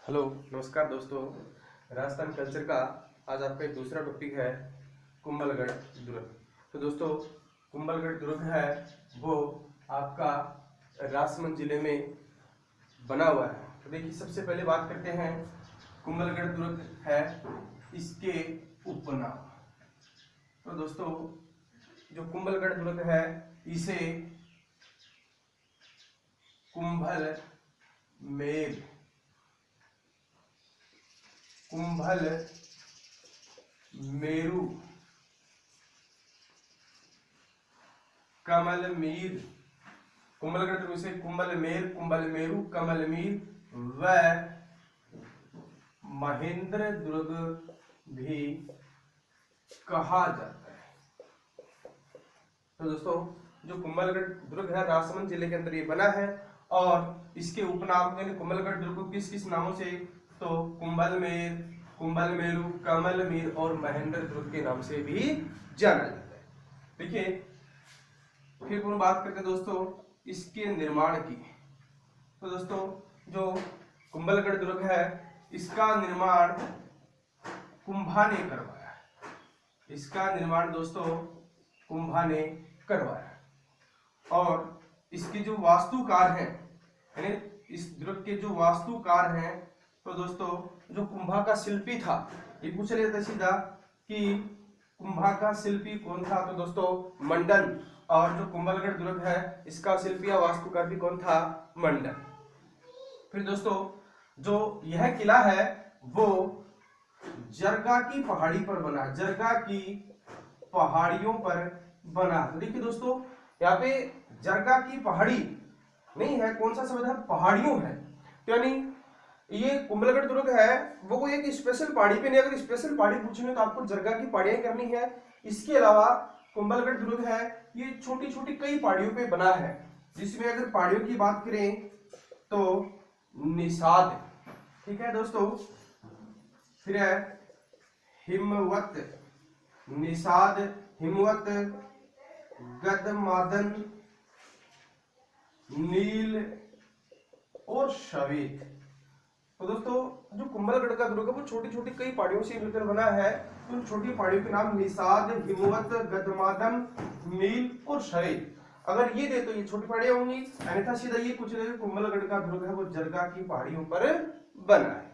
Hello नमस्कार दोस्तों। Rajasthan culture का आज आपका एक दूसरा टॉपिक है कुंभलगढ़ दुर्ग। तो दोस्तों कुंभलगढ़ दुर्ग है वो आपका राजसमंद जिले में बना हुआ है। तो देखिए सबसे पहले बात करते हैं कुंभलगढ़ दुर्ग है इसके उपनाम। तो दोस्तों जो कुंभलगढ़ दुर्ग है इसे कुंभल मेर, कुंभल मेरु, कमल मीर, कुंभलगढ़ दुर्ग से कुंभल मेर, कुंभल मेरु, कमल मीर व महेंद्र दुर्ग भी कहा जाता है। तो दोस्तों जो कुंभलगढ़ दुर्ग है राजसमंद जिले के अंदर ये बना है और इसके उपनाम यानी कुंभलगढ़ दुर्ग को किस किस नामों से, तो कुंभल मेर, कुंभल मेरु, कमल मीर और महेंद्र दुर्ग के नाम से भी जाना जाता है। देखिए फिर हम बात करते हैं दोस्तों इसके निर्माण की। तो दोस्तों जो कुंभलगढ़ दुर्ग है इसका निर्माण कुंभा ने करवाया है। इसका निर्माण दोस्तों कुंभा ने करवाया और इसके जो वास्तुकार हैं यानी इस दुर्ग के जो वास्तुकार हैं तो दोस्तों जो कुंभा का शिल्पी था, ये पूछ रहे थे सीधा कि कुंभा का शिल्पी कौन था, तो दोस्तों मंडन। और जो कुंभलगढ़ दुर्ग है इसका शिल्पी या वास्तुकार भी कौन था, मंडन। फिर दोस्तों जो यह किला है वो जरगा की पहाड़ी पर बना, जरगा की पहाड़ियों पर बना। तो देखिए दोस्तों यहाँ पे जरगा की पहाड़ी नहीं है, कौन सा शब्द है, पहाड़ियों है। तो यानी ये कुंभलगढ़ दुर्ग है वो कोई एक स्पेशल पहाड़ी पे नहीं, अगर स्पेशल पहाड़ी पूछेंगे तो आपको जरगा की पहाड़ियां करनी है। इसके अलावा कुंभलगढ़ दुर्ग है ये छोटी छोटी कई पहाड़ियों पे बना है, जिसमें अगर पहाड़ियों की बात करें तो निषाद, ठीक है दोस्तों, फिर है हिमवत, निषाद, हिमवत, गदमादन, नील और श्वेत। तो दोस्तों जो कुंभलगढ़ का दुर्ग है वो छोटी छोटी कई पहाड़ियों से मिलकर बना है। तो उन छोटी पहाड़ियों के नाम निषाद, हिमवत, गदमादन, नील और श्वेत। अगर ये दे तो ये छोटी पहाड़ियां होंगी, अन्यथा सीधा ये पूछ रहे कुंभलगढ़ का दुर्ग है वो जरगा की पहाड़ियों पर बना है।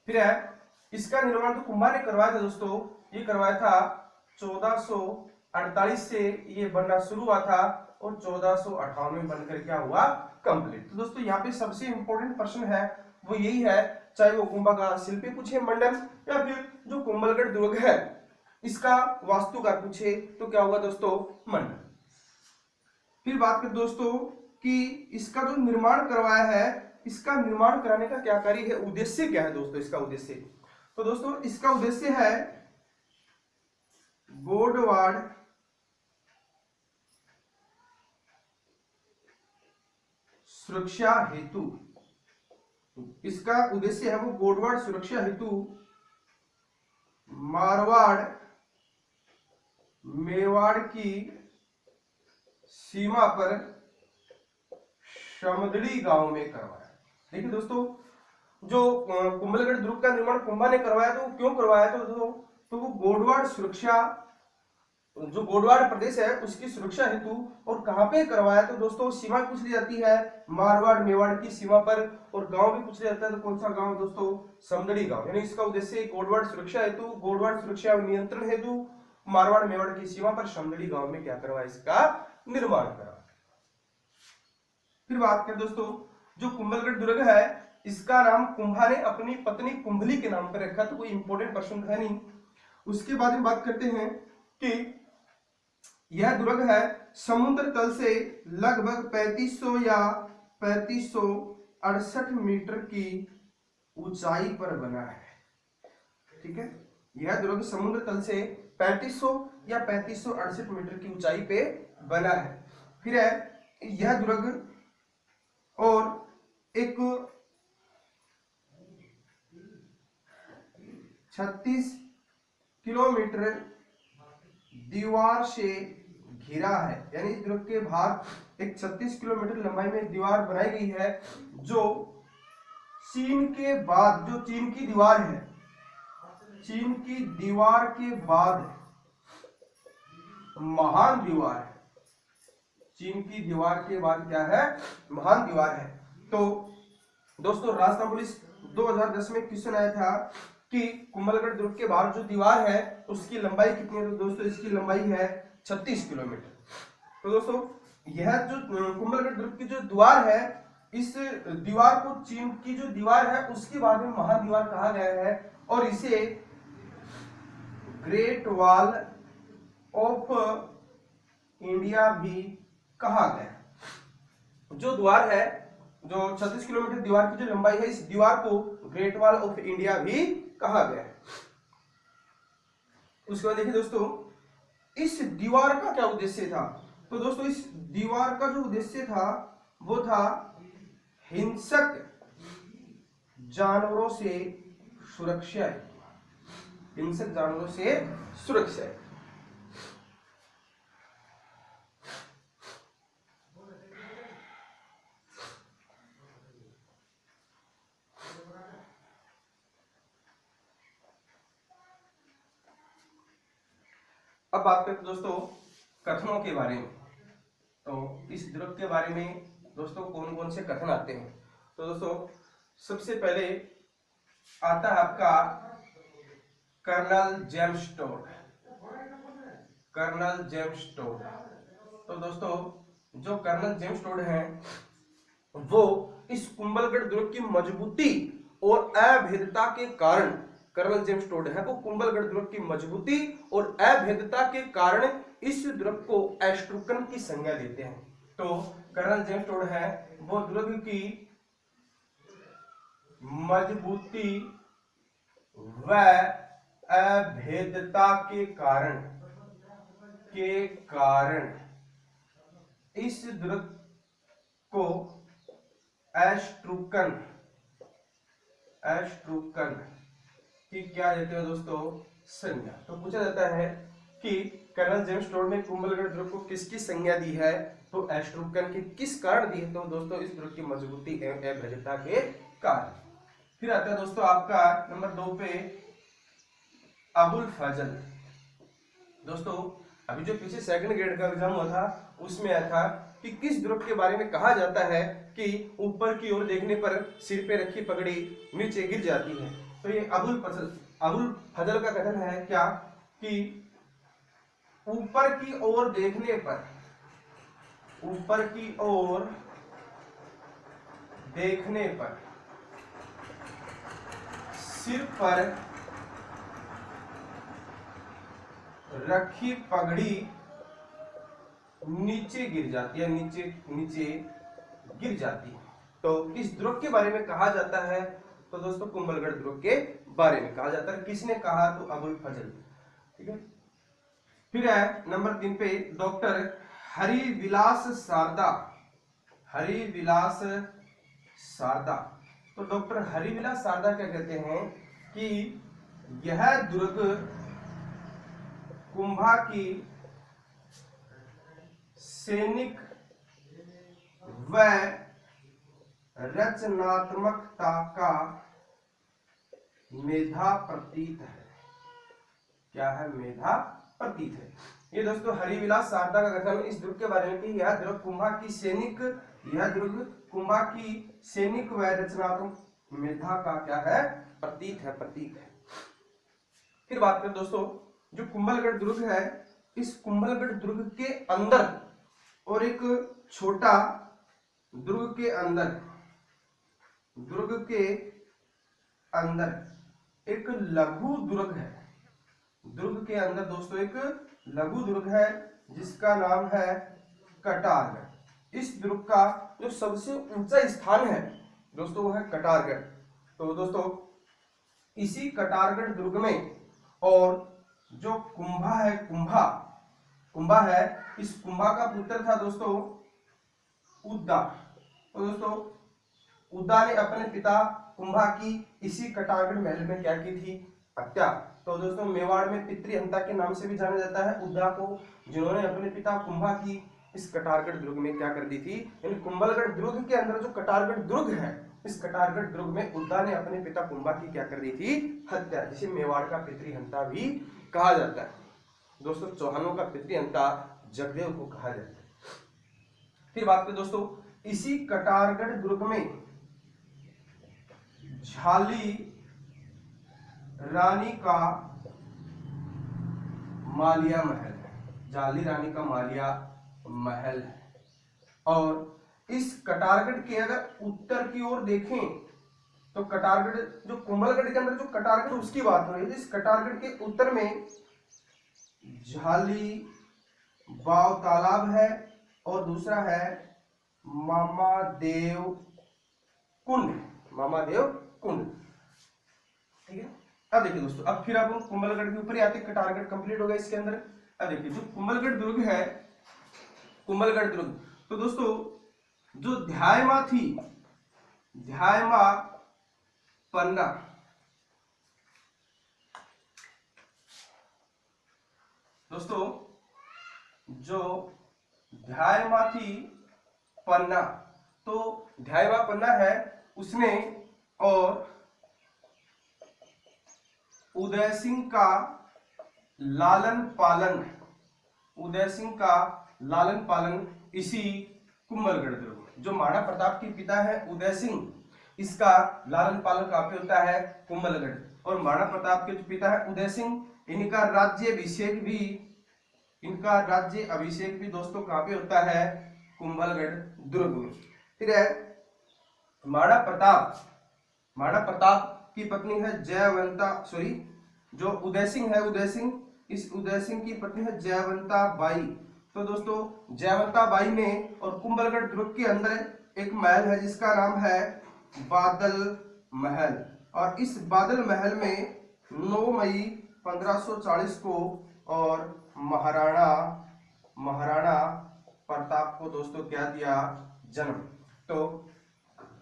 फिर है इसका निर्माण तो कुंभा ने करवाया था दोस्तों, ये करवाया था 1448 से ये बनना शुरू हुआ था और 1458 में बनकर क्या हुआ, कंप्लीट। तो दोस्तों यहाँ पे सबसे इंपॉर्टेंट प्रश्न है वो यही है, चाहे वो कुंभा का शिल्पी पूछे मंडन या फिर जो कुंभलगढ़ दुर्ग है इसका वास्तुकार पूछे तो क्या होगा दोस्तों, मंडन। फिर बात करें दोस्तों कि इसका जो निर्माण करवाया है इसका निर्माण कराने का क्या कार्य है, उद्देश्य क्या है दोस्तों इसका उद्देश्य। तो दोस्तों इसका उद्देश्य है गोडवाड़ सुरक्षा हेतु, इसका उद्देश्य है वो गोडवाड़ सुरक्षा हेतु मारवाड़ मेवाड़ की सीमा पर समदड़ी गांव में करवाया। देखिए दोस्तों जो कुंभलगढ़ दुर्ग का निर्माण कुंभा ने करवाया तो क्यों करवाया, तो वो गोडवाड़ सुरक्षा, जो गोडवाड़ प्रदेश है उसकी सुरक्षा हेतु, और कहां पे करवाया तो दोस्तों सीमा पूछ ली जाती है मारवाड़ मेवाड़ की सीमा पर, और गांव भी पूछ लिया जाता है तो कौन सा गांव दोस्तों, समदड़ी गांव। यानी इसका उद्देश्य गोडवाड़ सुरक्षा हेतु, गोडवाड़ सुरक्षा नियंत्रण हेतु मारवाड़ मेवाड़ की सीमा पर समदड़ी गांव में क्या करवाया, इसका निर्माण करा। फिर बात करें दोस्तों जो कुंभलगढ़ दुर्ग है इसका नाम कुंभा ने अपनी पत्नी कुंभली के नाम पर रखा, तो कोई इंपॉर्टेंट प्रश्न है नहीं। उसके बाद में बात करते हैं कि यह दुर्ग है समुद्र तल से लगभग 3500 या 3568 मीटर की ऊंचाई पर बना है, ठीक है। यह दुर्ग समुद्र तल से 3500 या 3568 मीटर की ऊंचाई पे बना है। फिर है यह दुर्ग और एक 36 किलोमीटर दीवार से घिरा है, यानी इस दुर्ग के बाहर एक 36 किलोमीटर लंबाई में दीवार बनाई गई है जो चीन के बाद जो चीन की दीवार है, चीन की दीवार के बाद महान दीवार है। चीन की दीवार के बाद क्या है? महान दीवार है। तो दोस्तों राजस्थान पुलिस 2010 में क्वेश्चन आया था कि कुंभलगढ़ दुर्ग के बाहर जो दीवार है उसकी लंबाई कितनी है? तो दोस्तों इसकी लंबाई है 36 किलोमीटर। तो दोस्तों यह जो कुंभलगढ़ दुर्ग की जो दीवार है, इस दीवार को चीन की जो दीवार है उसके बाद में महान दीवार कहा गया है और इसे ग्रेट वॉल ऑफ इंडिया भी कहा गया। जो द्वार है, जो 36 किलोमीटर दीवार की जो लंबाई है, इस दीवार को ग्रेट वॉल ऑफ इंडिया भी कहा गया है। उसके बाद देखिए दोस्तों, इस दीवार का क्या उद्देश्य था? तो दोस्तों इस दीवार का जो उद्देश्य था वो था हिंसक जानवरों से सुरक्षा। हिंसक जानवरों से सुरक्षा। अब बात करते दोस्तों कथनों के बारे में। तो इस दुर्ग के बारे में दोस्तों कौन कौन से कथन आते हैं? तो दोस्तों सबसे पहले आता है आपका colonel James Tod. Colonel James Tod. तो दोस्तों जो कर्नल जेम्स टोड हैं वो इस कुंभलगढ़ दुर्ग की मजबूती और अभेद्यता के कारण, कर्नल जेम्स टोड है वो कुंभलगढ़ दुर्ग की मजबूती और अभेद्यता के कारण इस दुर्ग को एस्ट्रुकन की संज्ञा देते हैं। तो कर्नल जेम्स टोड है वो दुर्ग की मजबूती व अभेद्यता के कारण इस दुर्ग को एस्ट्रुकन कि क्या देते हैं दोस्तों? संज्ञा। तो पूछा जाता है कि कर्नल जेम्स टोड ने कुंभलगढ़ दुर्ग को किसकी संज्ञा दी है? तो एस्ट्रुकन के किस कारण दी है? तो दोस्तों इस दुर्ग की मजबूती एवं अभेद्यता के कारण। फिर आता है दोस्तों आपका नंबर 2 पे अबुल फजल। दोस्तों अभी जो पीछे सेकंड ग्रेड का एग्जाम हुआ था उसमें आया था कि किस दुर्ग के बारे में कहा जाता है कि ऊपर की ओर देखने पर सिर पे रखी पगड़ी नीचे गिर जाती है। तो ये अबुल फजल का कथन है क्या कि ऊपर की ओर देखने पर सिर पर रखी पगड़ी नीचे गिर जाती है, नीचे गिर जाती है। तो इस दुर्ग के बारे में कहा जाता है, तो दोस्तों कुंभलगढ़ दुर्ग के बारे में कहा जाता है। किसने कहा? तो अबुल फजल। ठीक है। फिर है नंबर 3 पे डॉक्टर हरिविलास शारदा। तो डॉक्टर हरिविलास शारदा क्या कहते हैं कि यह दुर्ग कुंभा की सैनिक व रचनात्मकता का मेधा प्रतीत है। क्या है? मेधा प्रतीत है। ये दोस्तों हरिविलास शारदा का कथन इस दुर्ग के बारे में कि यह दुर्ग कुंभा की सैनिक व रचनात्मक मेधा का क्या है? प्रतीक है। फिर बात करें दोस्तों जो कुंभलगढ़ दुर्ग है, इस कुंभलगढ़ दुर्ग के अंदर और एक छोटा दुर्ग के अंदर एक लघु दुर्ग है। दुर्ग के अंदर दोस्तों एक लघु दुर्ग है जिसका नाम है कटारगढ़। इस दुर्ग का जो सबसे ऊंचा स्थान है दोस्तों वो है कटारगढ़। तो दोस्तों इसी कटारगढ़ दुर्ग में और जो कुंभा है, इस कुंभा का पुत्र था दोस्तों उद्दा। तो दोस्तों उद्दा ने अपने पिता कुंभा की इसी कटारगढ़ महल में क्या की थी? हत्या। तो दोस्तों मेवाड़ में पितृहंता के नाम से भी जाना जाता है उद्दा को, जिन्होंने अपने पिता कुंभा की इस कटारगढ़ दुर्ग में क्या कर दी थी? इन कुंभलगढ़ दुर्ग के अंदर जो कटारगढ़ दुर्ग है इस कटारगढ़ दुर्ग में उद्दा ने अपने पिता कुंभा की क्या कर दी थी, हत्या, जिसे मेवाड़ का पितृहंता भी कहा जाता है। दोस्तों चौहानों का पितृहंता जगदेव को कहा जाता है। फिर बात करें दोस्तों, इसी कटारगढ़ दुर्ग में झाली रानी का मालिया महल है, झाली रानी का मालिया महल है। और इस कटारगढ़ के अगर उत्तर की ओर देखें तो कटारगढ़ जो कुंभलगढ़ के अंदर जो कटारगढ़ उसकी बात हो रही है, इस कटारगढ़ के उत्तर में झाली बाव तालाब है और दूसरा है मामादेव कुंड, मामादेव कुंड। ठीक है, अब देखिए दोस्तों, अब फिर आप कुंभलगढ़ के ऊपर ही आते, कटारगढ़ कंप्लीट हो गया इसके अंदर। अब देखिए जो कुंभलगढ़ दुर्ग है, कुंभलगढ़ दुर्ग, तो दोस्तों जो ध्यायमा थी, ध्यायमा पन्ना, दोस्तों जो ध्यायमा थी पन्ना, तो ध्यायमा पन्ना है उसने और उदय सिंह का लालन पालन, उदय सिंह का लालन पालन इसी कुंभलगढ़ दुर्ग में। जो महाराणा प्रताप के पिता है उदय सिंह, इसका लालन पालन कहाँ पे होता है, कुंभलगढ़। और महाराणा प्रताप के जो पिता है उदय सिंह, इनका राज्य अभिषेक भी दोस्तों कहाँ पे होता है, कुंभलगढ़ दुर्ग में। फिर है महाराणा प्रताप की पत्नी है जयवंता, सॉरी जो उदय सिंह है, उदय सिंह, इस उदय सिंह की पत्नी है जयवंता बाई। तो दोस्तों जयवंता बाई ने और कुंभलगढ़ दुर्ग के अंदर एक महल है जिसका नाम है बादल महल, और इस बादल महल में 9 मई 1540 को और महाराणा प्रताप को दोस्तों क्या दिया, जन्म। तो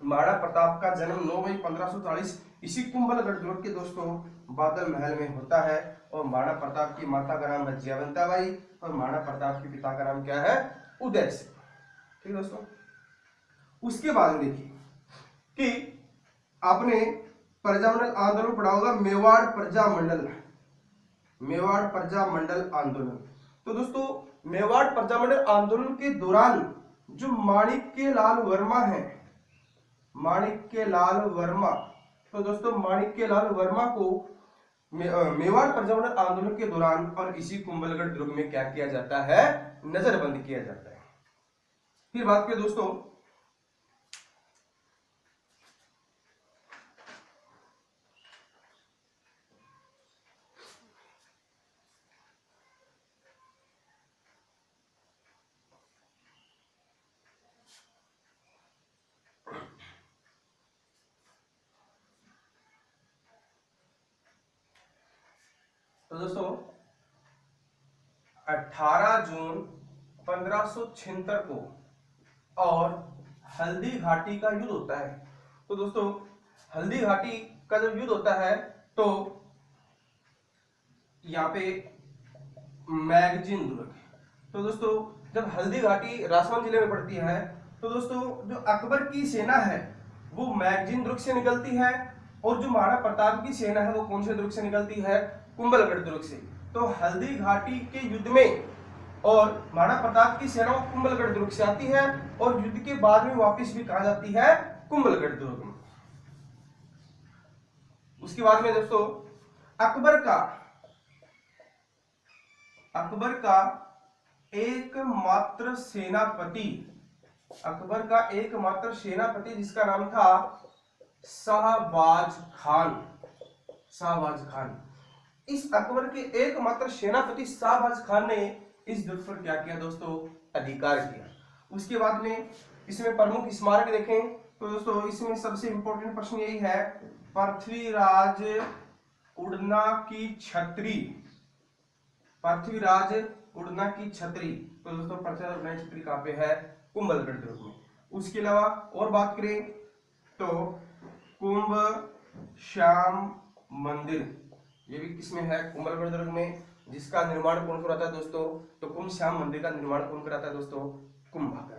महाराणा प्रताप का जन्म 9 मई 1540 इसी कुंभलगढ़ दुर्ग के दोस्तों बादल महल में होता है। और महाराणा प्रताप की माता का नाम है जयवंता बाई और महाराणा प्रताप के पिता का नाम क्या है, उदय सिंह। ठीक है दोस्तों, उसके बाद देखिए कि आपने प्रजामंडल आंदोलन पढ़ा होगा, मेवाड़ प्रजामंडल, मेवाड़ प्रजामंडल आंदोलन। तो दोस्तों मेवाड़ प्रजामंडल आंदोलन के दौरान जो माणिक्यलाल वर्मा है, माणिक्यलाल वर्मा, तो दोस्तों माणिक्यलाल वर्मा को मेवाड़ प्रजामंडल आंदोलन के दौरान और इसी कुंभलगढ़ दुर्ग में क्या किया जाता है, नजरबंद किया जाता है। फिर बात करें दोस्तों तो दोस्तों 18 जून 1576 को और हल्दी घाटी का युद्ध होता है। तो दोस्तों हल्दी घाटी का जब युद्ध होता है तो यहाँ पे मैगजीन दुर्ग, तो दोस्तों जब हल्दी घाटी राजसमंद जिले में पड़ती है तो दोस्तों जो अकबर की सेना है वो मैगजीन दुर्ग से निकलती है और जो महाराणा प्रताप की सेना है वो कौन से दुर्ग से निकलती है, कुंभलगढ़ दुर्ग से। तो हल्दी घाटी के युद्ध में और महाराणा प्रताप की सेना कुंभलगढ़ दुर्ग से आती है और युद्ध के बाद में वापस भी कहा जाती है कुंभलगढ़ दुर्ग में। उसके बाद में दोस्तों अकबर का एकमात्र सेनापति जिसका नाम था शाहबाज खान। इस अकबर के एकमात्र सेनापति शाहबाज खान ने इस दुर्ग पर क्या किया दोस्तों, अधिकार किया। उसके बाद में इसमें प्रमुख स्मारक देखें तो दोस्तों इसमें सबसे इंपॉर्टेंट प्रश्न यही है, पृथ्वीराज उड़ना की छतरी। तो दोस्तों पृथ्वीराज उड़ना की छतरी कहाँ पे है, कुंभलगढ़ दुर्ग में। उसके अलावा और बात करें तो कुंभ श्याम मंदिर, ये भी किसमें है, कुंभलगढ़ दुर्ग में, जिसका निर्माण कौन कराता है दोस्तों, तो कुंभ श्याम मंदिर का निर्माण कौन कराता है दोस्तों, कुंभा।